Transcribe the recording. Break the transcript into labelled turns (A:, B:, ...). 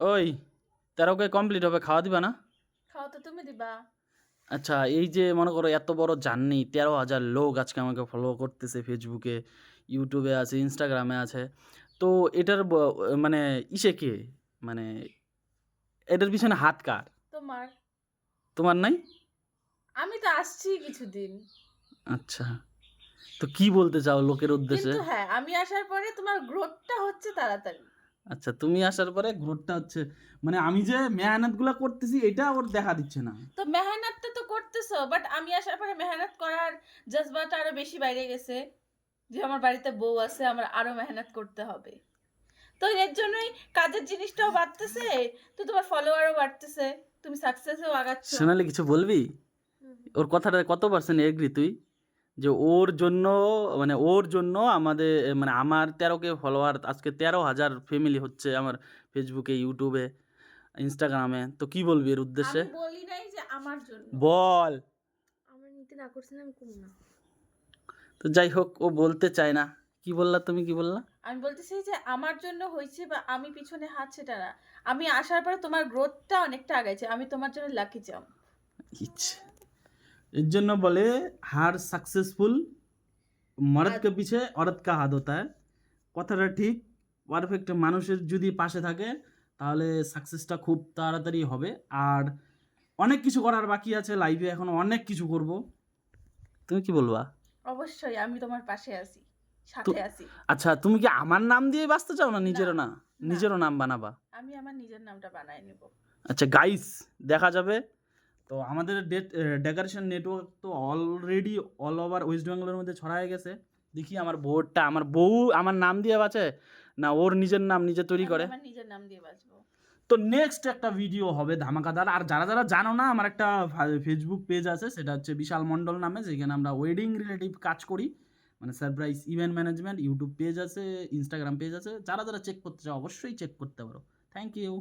A: ওই 13কে কমপ্লিট হবে, খাওয়া দিবা না?
B: খাওয়া তো তুমি দিবা।
A: আচ্ছা, এই যে মনে করো এত বড় জার্নি, 13,000 লোক আজকে আমাকে ফলো করতেছে ফেসবুকে, ইউটিউবে আছে, ইনস্টাগ্রামে আছে। তো এটার মানে ইসে কে? মানে এটার পিছনে হাত কার?
B: তোমার।
A: তোমার নাই?
B: আমি তো আসছি কিছুদিন।
A: আচ্ছা। তো কি বলতে চাও লোকের উদ্দেশ্যে?
B: কিন্তু হ্যাঁ, আমি আসার পরে তোমার গ্রোথটা হচ্ছে তাড়াতাড়ি।
A: আচ্ছা, তুমি আসার পরে গ্রোথটা হচ্ছে, মানে আমি যে মেহনতগুলা করতেছি এটা ওর দেখা দিচ্ছে না।
B: তো মেহনতটা তো করতেছো, বাট আমি আসার পরে মেহনত করার জজবাটা আরো বেশি বাইরে গেছে। যে আমার বাড়িতে বউ আছে, আমার আরো মেহনত করতে হবে। তো এর জন্যই কাজের জিনিসটাও বাড়তেছে, তো তোমার ফলোয়ারও বাড়তেছে, তুমি সাকসেসেও আগাচ্ছ।
A: সোনালি কিছু বলবি? ওর কথাটা কত পার্সেন্ট এগ্রি তুই? যে ওর জন্য, মানে ওর জন্য আমাদের, মানে আমার 13কে ফলোয়ার, আজকে 13,000 ফ্যামিলি হচ্ছে আমার ফেসবুকে, ইউটিউবে, ইনস্টাগ্রামে। তো কি বলবি এর উদ্দেশ্যে?
B: আমি বলি নাই যে আমার জন্য।
A: বল।
B: আমার নিতে না করছেন আমি কম না।
A: তো যাই হোক, ও বলতে চায় না। কি বললা তুমি, কি বললা?
B: আমি বলতেছি যে আমার জন্য হয়েছে বা আমি পিছনে হাত সেটা না। আমি আসার পরে তোমার গ্রোথটা অনেকটা আগাইছে, আমি তোমার জন্য লাকি চাম।
A: ইচ্ছে। এর জন্য বলে হার সাকসেসফুল মর্দ কে পিছে औरत का हाथ होता है। কথাটা ঠিক। পারফেক্ট মানুষের যদি পাশে থাকে তাহলে সাকসেসটা খুব তাড়াতাড়ি হবে। আর অনেক কিছু করার বাকি আছে লাইফে, এখনো অনেক কিছু করব। তুমি কি বলবা?
B: অবশ্যই আমি তোমার পাশে আছি,
A: তো
B: সাথে আছি।
A: আচ্ছা, তুমি কি আমার নাম দিয়ে বাঁচতে চাও না
B: না,
A: নিজেরও না?
B: না,
A: নিজেরও নাম বানাবা?
B: আমি আমার নিজের নামটা বানায় নেব।
A: আচ্ছা গাইস, দেখা যাবে। তো আমাদের ডেকোরেশন নেটওয়ার্ক তো অলরেডি অল ওভার ওয়েস্ট বেঙ্গলের মধ্যে ছড়ায় গেছে। দেখি আমার বউটা, আমার বউ আমার নাম দিয়ে বাঁচে না ওর নিজের নাম নিজে তৈরি
B: আমি
A: করে।
B: আমার নিজের নাম দিয়ে বাঁচবো।
A: তো নেক্সট একটা ভিডিও হবে ধামাকাদার। আর যারা যারা জানো না, আমার একটা ফেসবুক পেজ আছে, সেটা হচ্ছে বিশাল মণ্ডল নামে, যেখানে আমরা ওয়েডিং রিলেটিভ কাজ করি, মানে surprise event management. YouTube page আছে, ইনস্টাগ্রাম পেজ আছে, যারা যারা চেক করতে চাও অবশ্যই চেক করতে পারো। Thank you.